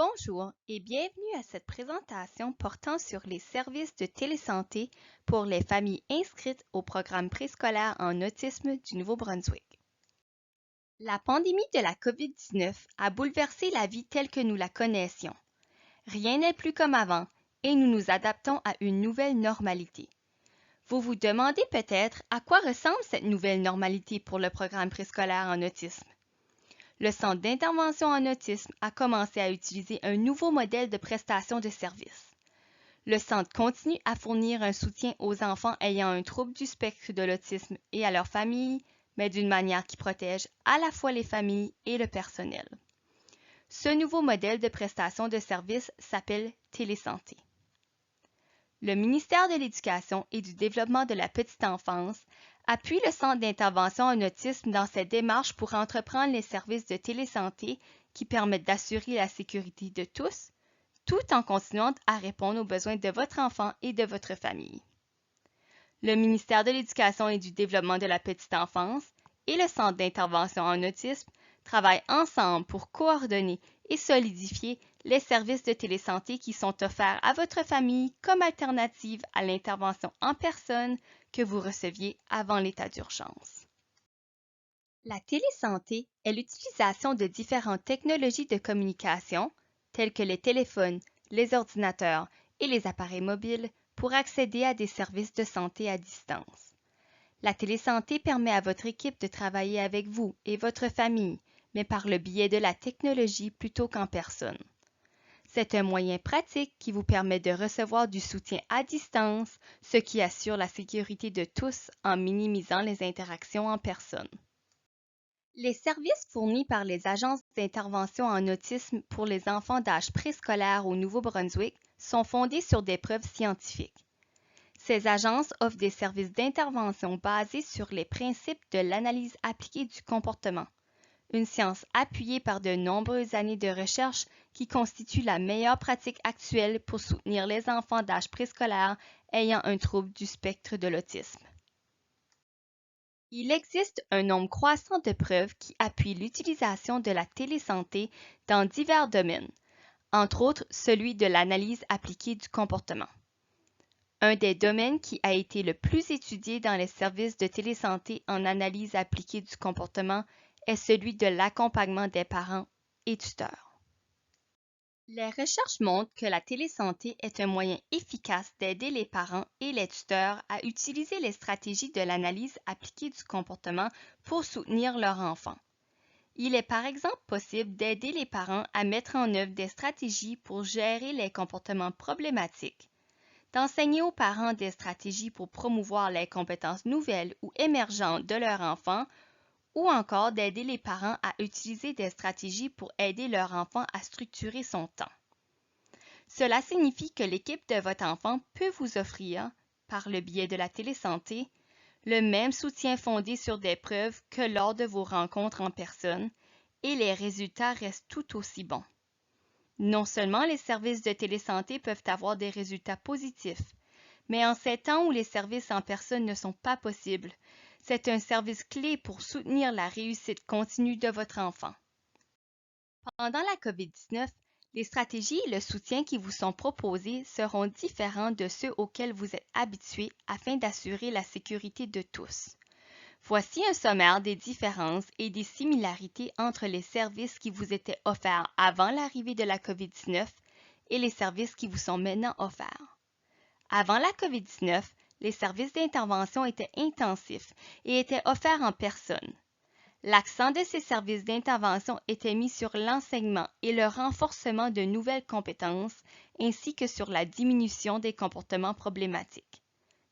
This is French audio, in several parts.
Bonjour et bienvenue à cette présentation portant sur les services de télésanté pour les familles inscrites au programme préscolaire en autisme du Nouveau-Brunswick. La pandémie de la COVID-19 a bouleversé la vie telle que nous la connaissions. Rien n'est plus comme avant et nous nous adaptons à une nouvelle normalité. Vous vous demandez peut-être à quoi ressemble cette nouvelle normalité pour le programme préscolaire en autisme. Le Centre d'intervention en autisme a commencé à utiliser un nouveau modèle de prestation de services. Le centre continue à fournir un soutien aux enfants ayant un trouble du spectre de l'autisme et à leurs familles, mais d'une manière qui protège à la fois les familles et le personnel. Ce nouveau modèle de prestation de services s'appelle Télésanté. Le ministère de l'Éducation et du Développement de la petite enfance appuie le Centre d'intervention en autisme dans ses démarches pour entreprendre les services de télésanté qui permettent d'assurer la sécurité de tous, tout en continuant à répondre aux besoins de votre enfant et de votre famille. Le ministère de l'Éducation et du Développement de la petite enfance et le Centre d'intervention en autisme travaillent ensemble pour coordonner et solidifier les services de télésanté qui sont offerts à votre famille comme alternative à l'intervention en personne que vous receviez avant l'état d'urgence. La télésanté est l'utilisation de différentes technologies de communication, telles que les téléphones, les ordinateurs et les appareils mobiles, pour accéder à des services de santé à distance. La télésanté permet à votre équipe de travailler avec vous et votre famille, mais par le biais de la technologie plutôt qu'en personne. C'est un moyen pratique qui vous permet de recevoir du soutien à distance, ce qui assure la sécurité de tous en minimisant les interactions en personne. Les services fournis par les agences d'intervention en autisme pour les enfants d'âge préscolaire au Nouveau-Brunswick sont fondés sur des preuves scientifiques. Ces agences offrent des services d'intervention basés sur les principes de l'analyse appliquée du comportement, une science appuyée par de nombreuses années de recherche qui constitue la meilleure pratique actuelle pour soutenir les enfants d'âge préscolaire ayant un trouble du spectre de l'autisme. Il existe un nombre croissant de preuves qui appuient l'utilisation de la télésanté dans divers domaines, entre autres celui de l'analyse appliquée du comportement. Un des domaines qui a été le plus étudié dans les services de télésanté en analyse appliquée du comportement est celui de l'accompagnement des parents et tuteurs. Les recherches montrent que la télésanté est un moyen efficace d'aider les parents et les tuteurs à utiliser les stratégies de l'analyse appliquée du comportement pour soutenir leur enfant. Il est par exemple possible d'aider les parents à mettre en œuvre des stratégies pour gérer les comportements problématiques, d'enseigner aux parents des stratégies pour promouvoir les compétences nouvelles ou émergentes de leur enfant, ou encore d'aider les parents à utiliser des stratégies pour aider leur enfant à structurer son temps. Cela signifie que l'équipe de votre enfant peut vous offrir, par le biais de la télésanté, le même soutien fondé sur des preuves que lors de vos rencontres en personne, et les résultats restent tout aussi bons. Non seulement les services de télésanté peuvent avoir des résultats positifs, mais en ces temps où les services en personne ne sont pas possibles, c'est un service clé pour soutenir la réussite continue de votre enfant. Pendant la COVID-19, les stratégies et le soutien qui vous sont proposés seront différents de ceux auxquels vous êtes habitués afin d'assurer la sécurité de tous. Voici un sommaire des différences et des similarités entre les services qui vous étaient offerts avant l'arrivée de la COVID-19 et les services qui vous sont maintenant offerts. Avant la COVID-19, les services d'intervention étaient intensifs et étaient offerts en personne. L'accent de ces services d'intervention était mis sur l'enseignement et le renforcement de nouvelles compétences, ainsi que sur la diminution des comportements problématiques.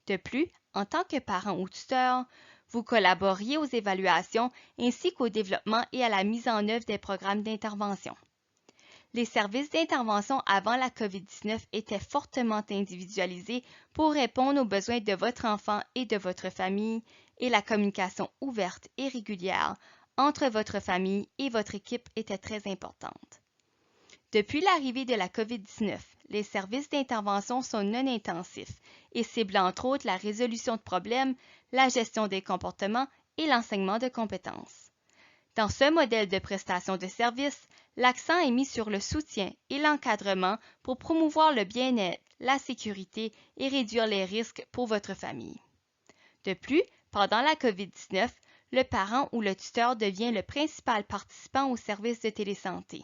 De plus, en tant que parent ou tuteur, vous collaboriez aux évaluations ainsi qu'au développement et à la mise en œuvre des programmes d'intervention. Les services d'intervention avant la COVID-19 étaient fortement individualisés pour répondre aux besoins de votre enfant et de votre famille, et la communication ouverte et régulière entre votre famille et votre équipe était très importante. Depuis l'arrivée de la COVID-19, les services d'intervention sont non intensifs et ciblent entre autres la résolution de problèmes, la gestion des comportements et l'enseignement de compétences. Dans ce modèle de prestation de services, l'accent est mis sur le soutien et l'encadrement pour promouvoir le bien-être, la sécurité et réduire les risques pour votre famille. De plus, pendant la COVID-19, le parent ou le tuteur devient le principal participant au service de télésanté.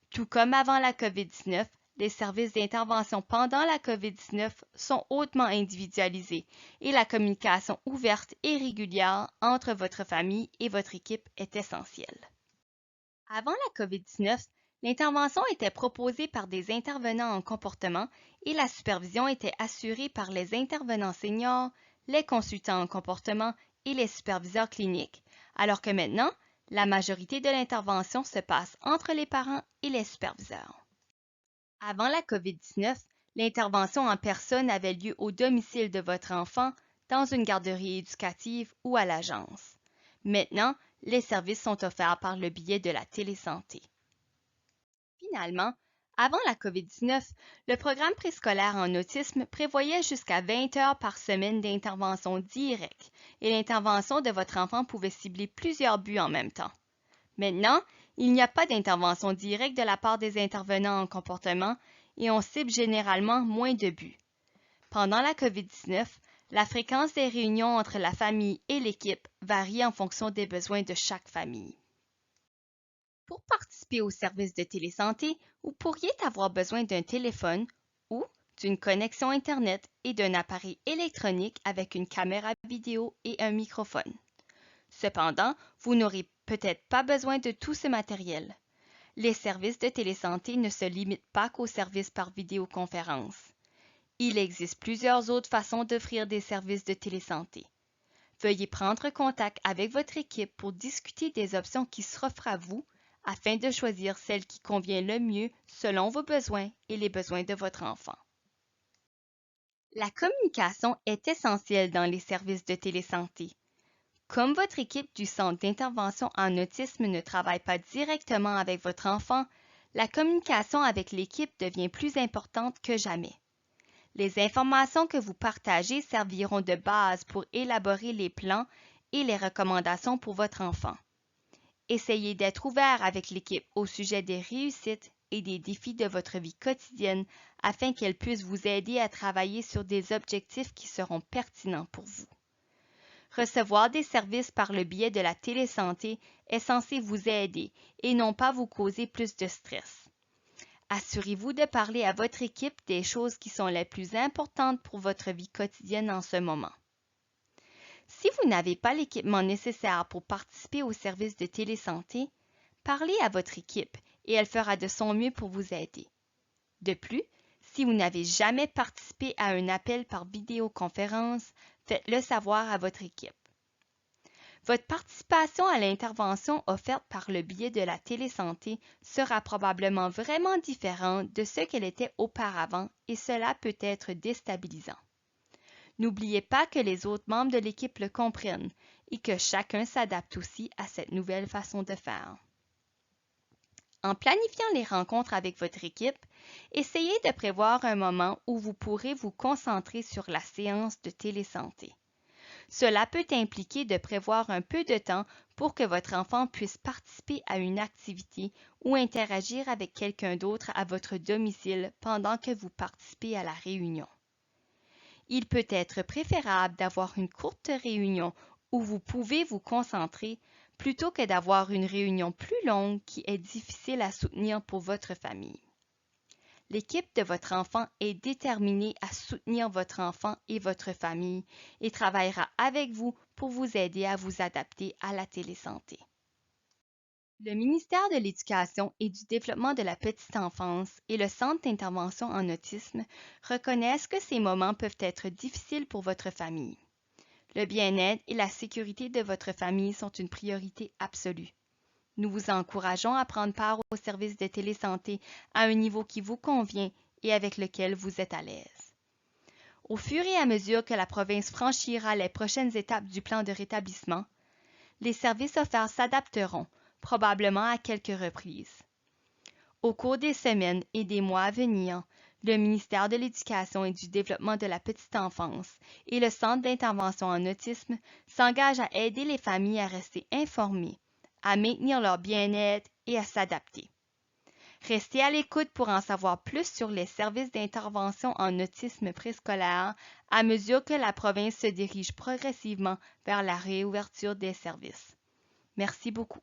Tout comme avant la COVID-19, les services d'intervention pendant la COVID-19 sont hautement individualisés et la communication ouverte et régulière entre votre famille et votre équipe est essentielle. Avant la COVID-19, l'intervention était proposée par des intervenants en comportement et la supervision était assurée par les intervenants seniors, les consultants en comportement et les superviseurs cliniques, alors que maintenant, la majorité de l'intervention se passe entre les parents et les superviseurs. Avant la COVID-19, l'intervention en personne avait lieu au domicile de votre enfant, dans une garderie éducative ou à l'agence. Maintenant, les services sont offerts par le biais de la télésanté. Finalement, avant la COVID-19, le programme préscolaire en autisme prévoyait jusqu'à 20 heures par semaine d'intervention directe et l'intervention de votre enfant pouvait cibler plusieurs buts en même temps. Maintenant, il n'y a pas d'intervention directe de la part des intervenants en comportement et on cible généralement moins de buts. Pendant la COVID-19, la fréquence des réunions entre la famille et l'équipe varie en fonction des besoins de chaque famille. Pour participer au service de télésanté, vous pourriez avoir besoin d'un téléphone ou d'une connexion Internet et d'un appareil électronique avec une caméra vidéo et un microphone. Cependant, vous n'aurez peut-être pas besoin de tout ce matériel. Les services de télésanté ne se limitent pas qu'aux services par vidéoconférence. Il existe plusieurs autres façons d'offrir des services de télésanté. Veuillez prendre contact avec votre équipe pour discuter des options qui s'offrent à vous afin de choisir celle qui convient le mieux selon vos besoins et les besoins de votre enfant. La communication est essentielle dans les services de télésanté. Comme votre équipe du Centre d'intervention en autisme ne travaille pas directement avec votre enfant, la communication avec l'équipe devient plus importante que jamais. Les informations que vous partagez serviront de base pour élaborer les plans et les recommandations pour votre enfant. Essayez d'être ouvert avec l'équipe au sujet des réussites et des défis de votre vie quotidienne afin qu'elle puisse vous aider à travailler sur des objectifs qui seront pertinents pour vous. Recevoir des services par le biais de la télésanté est censé vous aider et non pas vous causer plus de stress. Assurez-vous de parler à votre équipe des choses qui sont les plus importantes pour votre vie quotidienne en ce moment. Si vous n'avez pas l'équipement nécessaire pour participer au service de télésanté, parlez à votre équipe et elle fera de son mieux pour vous aider. De plus, si vous n'avez jamais participé à un appel par vidéoconférence, faites-le savoir à votre équipe. Votre participation à l'intervention offerte par le biais de la télésanté sera probablement vraiment différente de ce qu'elle était auparavant et cela peut être déstabilisant. N'oubliez pas que les autres membres de l'équipe le comprennent et que chacun s'adapte aussi à cette nouvelle façon de faire. En planifiant les rencontres avec votre équipe, essayez de prévoir un moment où vous pourrez vous concentrer sur la séance de télésanté. Cela peut impliquer de prévoir un peu de temps pour que votre enfant puisse participer à une activité ou interagir avec quelqu'un d'autre à votre domicile pendant que vous participez à la réunion. Il peut être préférable d'avoir une courte réunion où vous pouvez vous concentrer plutôt que d'avoir une réunion plus longue qui est difficile à soutenir pour votre famille. L'équipe de votre enfant est déterminée à soutenir votre enfant et votre famille et travaillera avec vous pour vous aider à vous adapter à la télésanté. Le ministère de l'Éducation et du Développement de la petite enfance et le Centre d'intervention en autisme reconnaissent que ces moments peuvent être difficiles pour votre famille. Le bien-être et la sécurité de votre famille sont une priorité absolue. Nous vous encourageons à prendre part au service de télésanté à un niveau qui vous convient et avec lequel vous êtes à l'aise. Au fur et à mesure que la province franchira les prochaines étapes du plan de rétablissement, les services offerts s'adapteront, probablement à quelques reprises. Au cours des semaines et des mois à venir, le ministère de l'Éducation et du Développement de la petite enfance et le Centre d'intervention en autisme s'engagent à aider les familles à rester informées, à maintenir leur bien-être et à s'adapter. Restez à l'écoute pour en savoir plus sur les services d'intervention en autisme préscolaire à mesure que la province se dirige progressivement vers la réouverture des services. Merci beaucoup.